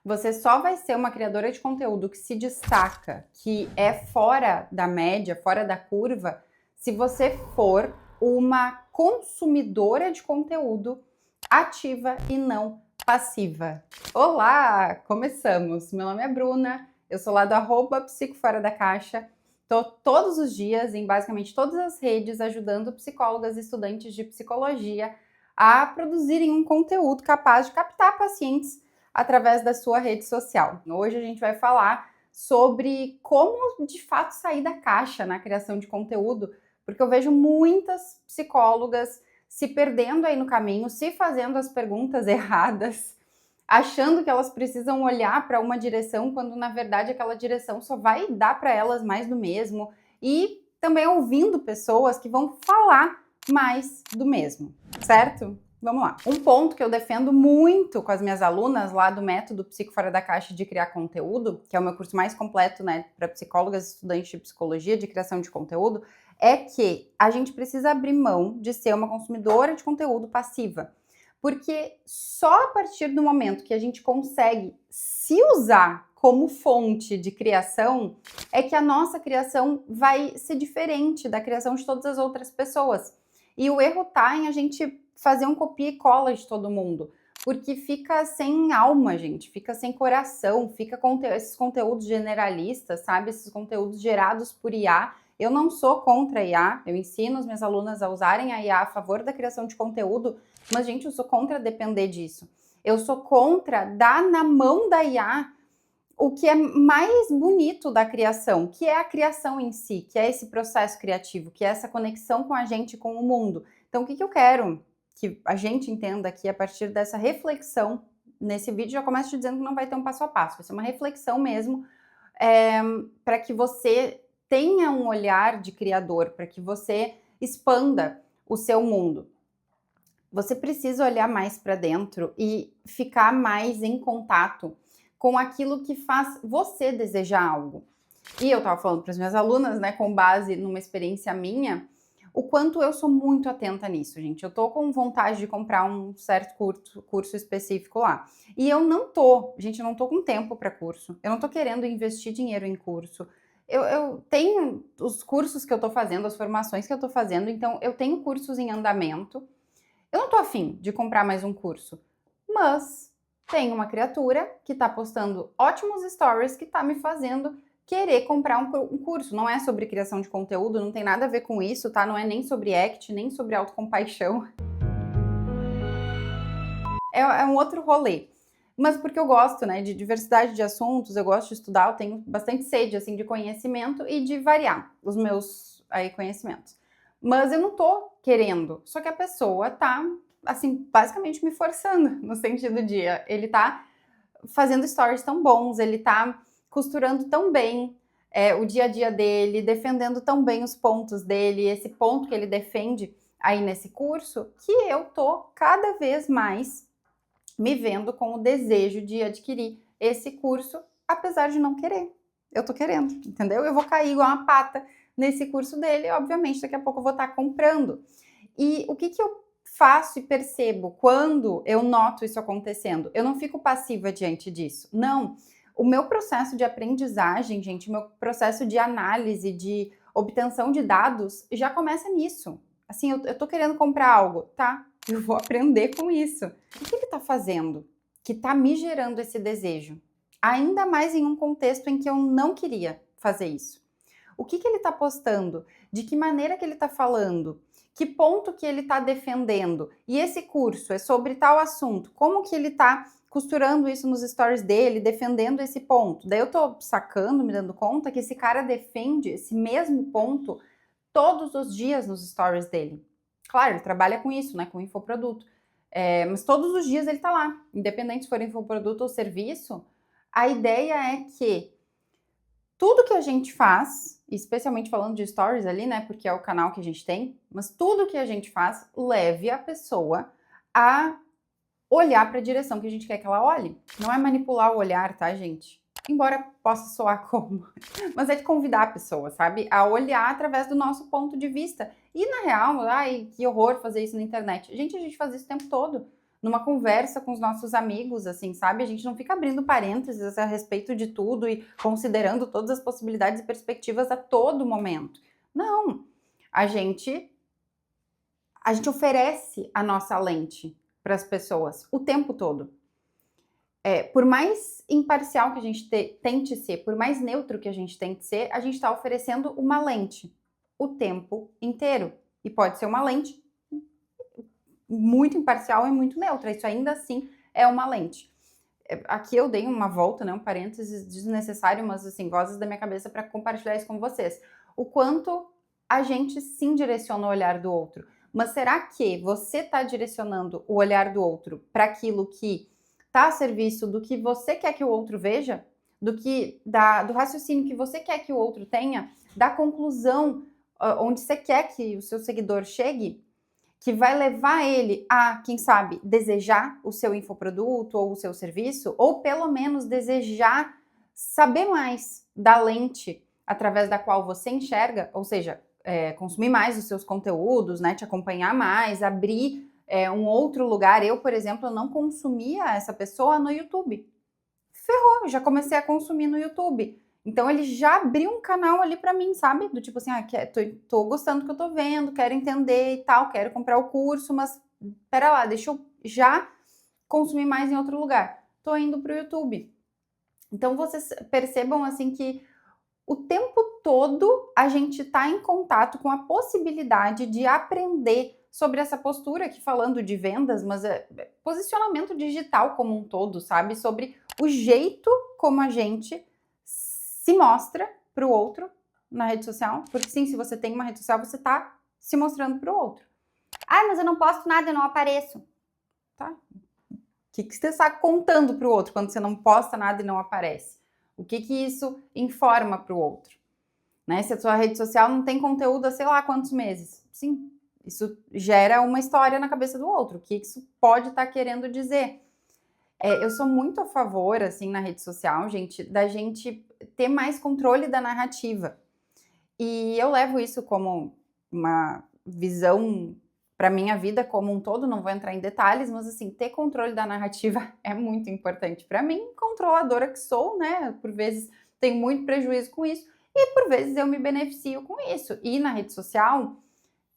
Você só vai ser uma criadora de conteúdo que se destaca, que é fora da média, fora da curva, se você for uma consumidora de conteúdo ativa e não passiva. Olá, começamos. Meu nome é Bruna, eu sou lá do @Psico Fora da Caixa. Estou todos os dias em basicamente todas as redes ajudando psicólogas e estudantes de psicologia a produzirem um conteúdo capaz de captar pacientes através da sua rede social. Hoje a gente vai falar sobre como de fato sair da caixa na criação de conteúdo, porque eu vejo muitas psicólogas se perdendo aí no caminho, se fazendo as perguntas erradas, achando que elas precisam olhar para uma direção, quando na verdade aquela direção só vai dar para elas mais do mesmo, e também ouvindo pessoas que vão falar mais do mesmo, certo? Vamos lá. Um ponto que eu defendo muito com as minhas alunas lá do método Psico Fora da Caixa de criar conteúdo, que é o meu curso mais completo, né, para psicólogas e estudantes de psicologia de criação de conteúdo, é que a gente precisa abrir mão de ser uma consumidora de conteúdo passiva. Porque só a partir do momento que a gente consegue se usar como fonte de criação, é que a nossa criação vai ser diferente da criação de todas as outras pessoas. E o erro tá em a gente fazer um copia e cola de todo mundo, porque fica sem alma, gente, fica sem coração, fica esses conteúdos generalistas, sabe? Esses conteúdos gerados por IA. Eu não sou contra a IA, eu ensino as minhas alunas a usarem a IA a favor da criação de conteúdo, mas, gente, eu sou contra depender disso. Eu sou contra dar na mão da IA o que é mais bonito da criação, que é a criação em si, que é esse processo criativo, que é essa conexão com a gente, com o mundo. Então, o que eu quero que a gente entenda aqui a partir dessa reflexão nesse vídeo? Já começo te dizendo que não vai ter um passo a passo, vai ser uma reflexão mesmo, para que você tenha um olhar de criador, para que você expanda o seu mundo. Você precisa olhar mais para dentro e ficar mais em contato com aquilo que faz você desejar algo. E eu estava falando para as minhas alunas, né, com base numa experiência minha, o quanto eu sou muito atenta nisso, gente. Eu tô com vontade de comprar um certo curso específico lá. E eu não tô, gente, eu não tô com tempo para curso. Eu não tô querendo investir dinheiro em curso. Eu tenho os cursos que eu tô fazendo, as formações que eu tô fazendo, então eu tenho cursos em andamento. Eu não tô afim de comprar mais um curso, mas tem uma criatura que tá postando ótimos stories que tá me fazendo querer comprar um curso. Não é sobre criação de conteúdo, não tem nada a ver com isso, tá? Não é nem sobre ACT, nem sobre autocompaixão. É um outro rolê. Mas porque eu gosto, né, de diversidade de assuntos, eu gosto de estudar, eu tenho bastante sede, assim, de conhecimento e de variar os meus aí conhecimentos. Mas eu não tô querendo, só que a pessoa tá, assim, basicamente me forçando, no sentido de ele tá fazendo stories tão bons, ele tá costurando tão bem o dia a dia dele, defendendo tão bem os pontos dele, esse ponto que ele defende aí nesse curso, que eu tô cada vez mais me vendo com o desejo de adquirir esse curso, apesar de não querer. Eu tô querendo, entendeu? Eu vou cair igual uma pata nesse curso dele, e obviamente daqui a pouco eu vou estar comprando. E o que eu faço e percebo quando eu noto isso acontecendo? Eu não fico passiva diante disso. Não. O meu processo de aprendizagem, gente, o meu processo de análise, de obtenção de dados, já começa nisso. Assim, eu tô querendo comprar algo, tá? Eu vou aprender com isso. O que ele tá fazendo que tá me gerando esse desejo? Ainda mais em um contexto em que eu não queria fazer isso. O que ele tá postando? De que maneira que ele tá falando? Que ponto que ele tá defendendo? E esse curso é sobre tal assunto. Como que ele tá costurando isso nos stories dele, defendendo esse ponto? Daí eu tô sacando, me dando conta que esse cara defende esse mesmo ponto todos os dias nos stories dele. Claro, ele trabalha com isso, né, com infoproduto. Mas todos os dias ele tá lá, independente se for infoproduto ou serviço. A ideia é que tudo que a gente faz, especialmente falando de stories ali, né, porque é o canal que a gente tem, mas tudo que a gente faz leve a pessoa a olhar para a direção que a gente quer que ela olhe. Não é manipular o olhar, tá, gente? Embora possa soar como, mas é de convidar a pessoa, sabe? A olhar através do nosso ponto de vista. E na real, ai, que horror fazer isso na internet. Gente, a gente faz isso o tempo todo. numa conversa com os nossos amigos, assim, sabe? A gente não fica abrindo parênteses a respeito de tudo e considerando todas as possibilidades e perspectivas a todo momento. Não, a gente oferece a nossa lente para as pessoas o tempo todo. Por mais imparcial que a gente tente ser, por mais neutro que a gente tente ser, a gente está oferecendo uma lente o tempo inteiro. E pode ser uma lente muito imparcial e muito neutra. Isso ainda assim é uma lente. Aqui eu dei uma volta, né, um parênteses desnecessário, mas assim, vozes da minha cabeça para compartilhar isso com vocês. O quanto a gente sim direciona o olhar do outro. Mas será que você está direcionando o olhar do outro para aquilo que está a serviço do que você quer que o outro veja? Do raciocínio que você quer que o outro tenha? Da conclusão onde você quer que o seu seguidor chegue? Que vai levar ele a, quem sabe, desejar o seu infoproduto ou o seu serviço, ou pelo menos desejar saber mais da lente através da qual você enxerga, ou seja, consumir mais os seus conteúdos, né, te acompanhar mais, abrir um outro lugar. Eu, por exemplo, não consumia essa pessoa no YouTube. Ferrou, já comecei a consumir no YouTube. Então ele já abriu um canal ali para mim, sabe? Do tipo assim, tô gostando do que eu tô vendo, quero entender e tal, quero comprar o curso, mas pera lá, deixa eu já consumir mais em outro lugar. Tô indo pro YouTube. Então vocês percebam assim que o tempo todo a gente tá em contato com a possibilidade de aprender sobre essa postura aqui, falando de vendas, mas posicionamento digital como um todo, sabe? Sobre o jeito como a gente se mostra para o outro na rede social. Porque sim, se você tem uma rede social, você está se mostrando para o outro. Ah, mas eu não posto nada, eu não apareço. Tá? O que você está contando para o outro quando você não posta nada e não aparece? O que isso informa para o outro? Né? Se a sua rede social não tem conteúdo há sei lá quantos meses. Sim, isso gera uma história na cabeça do outro. O que isso pode estar querendo dizer? Eu sou muito a favor, assim, na rede social, gente, da gente ter mais controle da narrativa. E eu levo isso como uma visão para minha vida como um todo, não vou entrar em detalhes, mas assim, ter controle da narrativa é muito importante para mim, controladora que sou, né? Por vezes tenho muito prejuízo com isso e por vezes eu me beneficio com isso. E na rede social,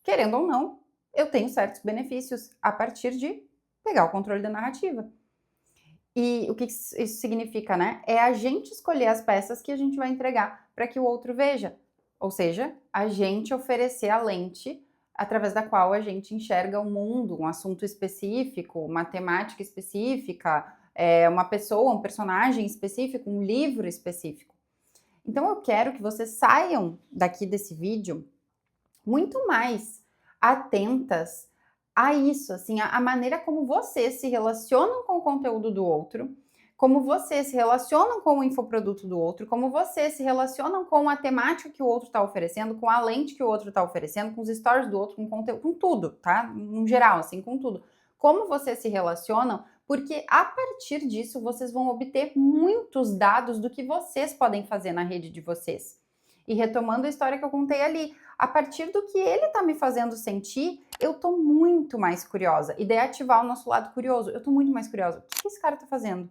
querendo ou não, eu tenho certos benefícios a partir de pegar o controle da narrativa. E o que isso significa, né? É a gente escolher as peças que a gente vai entregar para que o outro veja. Ou seja, a gente oferecer a lente através da qual a gente enxerga o mundo, um assunto específico, uma temática específica, uma pessoa, um personagem específico, um livro específico. Então eu quero que vocês saiam daqui desse vídeo muito mais atentas a isso, assim, a maneira como vocês se relacionam com o conteúdo do outro, como vocês se relacionam com o infoproduto do outro, como vocês se relacionam com a temática que o outro está oferecendo, com a lente que o outro está oferecendo, com os stories do outro, com conteúdo, com tudo, tá? No geral, assim, com tudo. Como vocês se relacionam, porque a partir disso vocês vão obter muitos dados do que vocês podem fazer na rede de vocês. E retomando a história que eu contei ali, a partir do que ele tá me fazendo sentir, eu tô muito mais curiosa. E daí ativar o nosso lado curioso. Eu tô muito mais curiosa. O que esse cara tá fazendo? O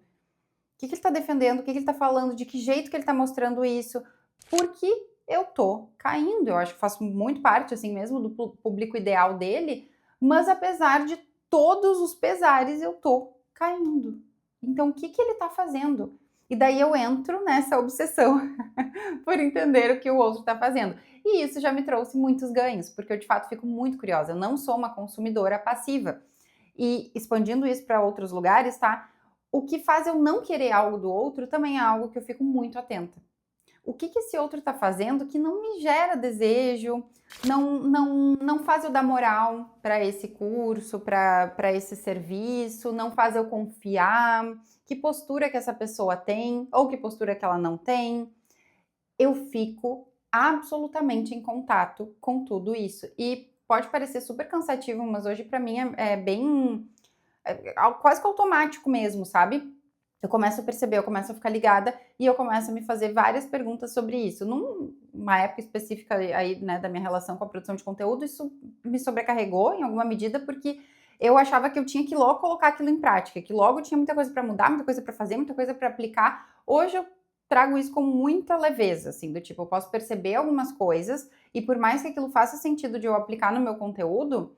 que ele tá defendendo? O que ele tá falando? De que jeito que ele tá mostrando isso? Porque eu tô caindo. Eu acho que faço muito parte, assim mesmo, do público ideal dele. Mas apesar de todos os pesares, eu tô caindo. Então, o que ele tá fazendo? E daí eu entro nessa obsessão por entender o que o outro está fazendo. E isso já me trouxe muitos ganhos, porque eu de fato fico muito curiosa. Eu não sou uma consumidora passiva. E expandindo isso para outros lugares, tá? O que faz eu não querer algo do outro também é algo que eu fico muito atenta. O que esse outro está fazendo que não me gera desejo, não faz eu dar moral para esse curso, para esse serviço, não faz eu confiar, que postura que essa pessoa tem ou que postura que ela não tem. Eu fico absolutamente em contato com tudo isso. E pode parecer super cansativo, mas hoje para mim é bem quase que automático mesmo, sabe? Eu começo a perceber, eu começo a ficar ligada e eu começo a me fazer várias perguntas sobre isso. Numa época específica aí, né, da minha relação com a produção de conteúdo, isso me sobrecarregou em alguma medida, porque eu achava que eu tinha que logo colocar aquilo em prática, que logo tinha muita coisa para mudar, muita coisa para fazer, muita coisa para aplicar. Hoje eu trago isso com muita leveza, assim, do tipo, eu posso perceber algumas coisas e por mais que aquilo faça sentido de eu aplicar no meu conteúdo,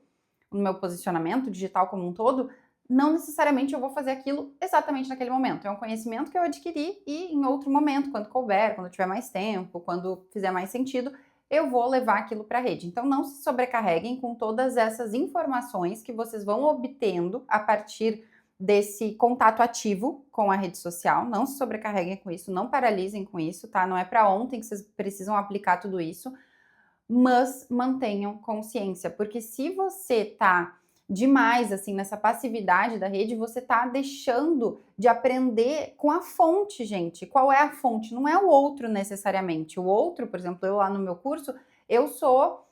no meu posicionamento digital como um todo, não necessariamente eu vou fazer aquilo exatamente naquele momento. É um conhecimento que eu adquiri e em outro momento, quando couber, quando eu tiver mais tempo, quando fizer mais sentido, eu vou levar aquilo para a rede. Então não se sobrecarreguem com todas essas informações que vocês vão obtendo a partir desse contato ativo com a rede social. Não se sobrecarreguem com isso, não paralisem com isso, tá? Não é para ontem que vocês precisam aplicar tudo isso, mas mantenham consciência, porque se você tá demais assim nessa passividade da rede, você tá deixando de aprender com a fonte, gente. Qual é a fonte? Não é o outro necessariamente. O outro, por exemplo, eu lá no meu curso, eu sou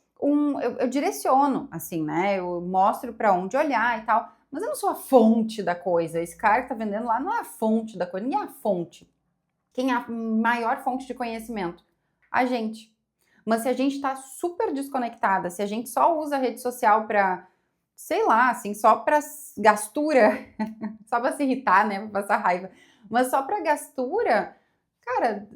eu direciono, assim, né? Eu mostro para onde olhar e tal, mas eu não sou a fonte da coisa. Esse cara que tá vendendo lá não é a fonte da coisa, ninguém é a fonte. Quem é a maior fonte de conhecimento? A gente. Mas se a gente está super desconectada, se a gente só usa a rede social para, sei lá, assim, só para gastura, só para se irritar, né, para passar raiva, mas só para gastura, cara,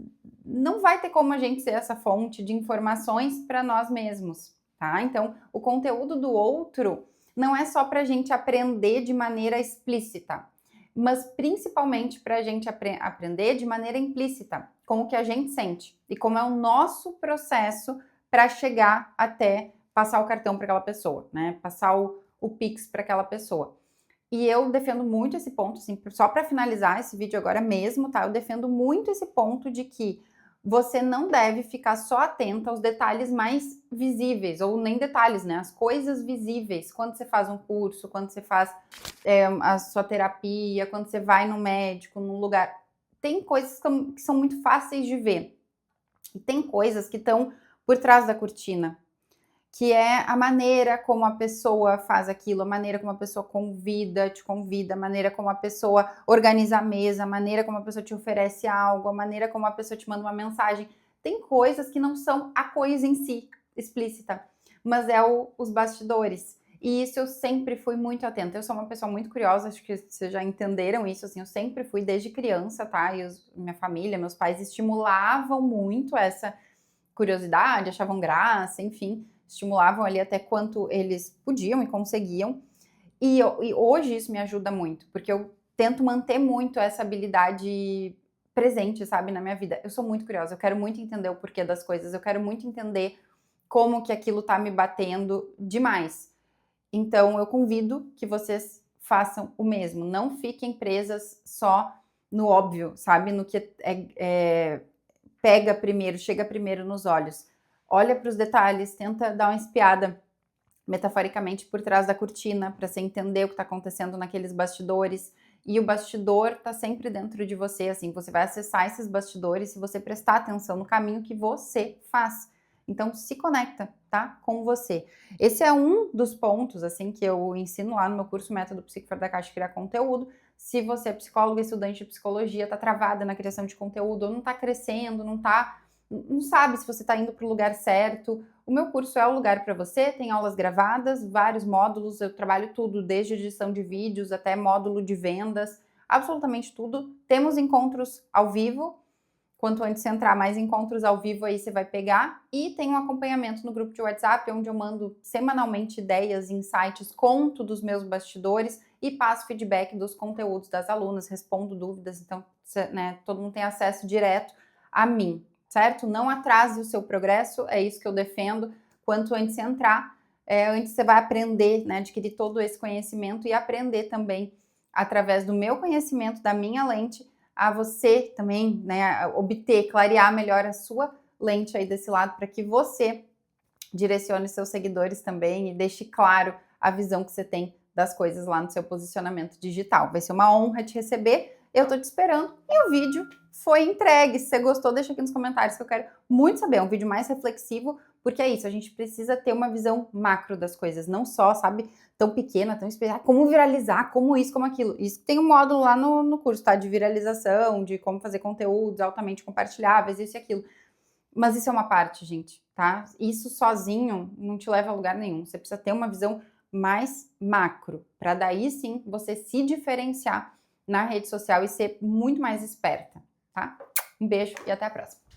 não vai ter como a gente ser essa fonte de informações para nós mesmos, tá? Então, o conteúdo do outro não é só para a gente aprender de maneira explícita, mas principalmente para a gente aprender de maneira implícita, com o que a gente sente e como é o nosso processo para chegar até passar o cartão para aquela pessoa, né? Passar o Pix para aquela pessoa. E eu defendo muito esse ponto, assim, só para finalizar esse vídeo agora mesmo, tá? Eu defendo muito esse ponto de que você não deve ficar só atenta aos detalhes mais visíveis, ou nem detalhes, né? As coisas visíveis, quando você faz um curso, quando você faz a sua terapia, quando você vai no médico, num lugar. Tem coisas que são muito fáceis de ver. E tem coisas que estão por trás da cortina, que é a maneira como a pessoa faz aquilo, a maneira como a pessoa te convida, a maneira como a pessoa organiza a mesa, a maneira como a pessoa te oferece algo, a maneira como a pessoa te manda uma mensagem. Tem coisas que não são a coisa em si, explícita, mas é os bastidores. E isso eu sempre fui muito atenta. Eu sou uma pessoa muito curiosa, acho que vocês já entenderam isso, assim, eu sempre fui desde criança, tá? E minha família, meus pais estimulavam muito essa curiosidade, achavam graça, enfim, estimulavam ali até quanto eles podiam e conseguiam. E hoje isso me ajuda muito, porque eu tento manter muito essa habilidade presente, sabe, na minha vida. Eu sou muito curiosa, eu quero muito entender o porquê das coisas, eu quero muito entender como que aquilo tá me batendo demais. Então, eu convido que vocês façam o mesmo. Não fiquem presas só no óbvio, sabe? No que pega primeiro, chega primeiro nos olhos. Olha para os detalhes, tenta dar uma espiada metaforicamente por trás da cortina para você entender o que está acontecendo naqueles bastidores. E o bastidor está sempre dentro de você, assim, você vai acessar esses bastidores se você prestar atenção no caminho que você faz. Então, se conecta, tá? Com você. Esse é um dos pontos, assim, que eu ensino lá no meu curso Método Psico Fora da Caixa Criar Conteúdo. Se você é psicóloga, estudante de psicologia, tá travada na criação de conteúdo, ou não tá crescendo, não sabe se você tá indo pro lugar certo, o meu curso é o lugar para você, tem aulas gravadas, vários módulos, eu trabalho tudo, desde edição de vídeos até módulo de vendas, absolutamente tudo. Temos encontros ao vivo, quanto antes você entrar, mais encontros ao vivo aí você vai pegar. E tem um acompanhamento no grupo de WhatsApp, onde eu mando semanalmente ideias, insights, conto dos meus bastidores e passo feedback dos conteúdos das alunas, respondo dúvidas, então, né, todo mundo tem acesso direto a mim, certo? Não atrase o seu progresso, é isso que eu defendo. Quanto antes você entrar, antes você vai aprender, né, adquirir todo esse conhecimento e aprender também, através do meu conhecimento, da minha lente, a você também, né, obter, clarear melhor a sua lente aí desse lado, para que você direcione seus seguidores também e deixe claro a visão que você tem das coisas lá no seu posicionamento digital. Vai ser uma honra te receber, eu tô te esperando e o vídeo foi entregue. Se você gostou, deixa aqui nos comentários que eu quero muito saber. É um vídeo mais reflexivo, porque é isso, a gente precisa ter uma visão macro das coisas, não só, sabe, tão pequena, tão especial, como viralizar, como isso, como aquilo. Isso tem um módulo lá no curso, tá? De viralização, de como fazer conteúdos altamente compartilháveis, isso e aquilo. Mas isso é uma parte, gente, tá? Isso sozinho não te leva a lugar nenhum. Você precisa ter uma visão mais macro, para daí sim você se diferenciar na rede social e ser muito mais esperta, tá? Um beijo e até a próxima.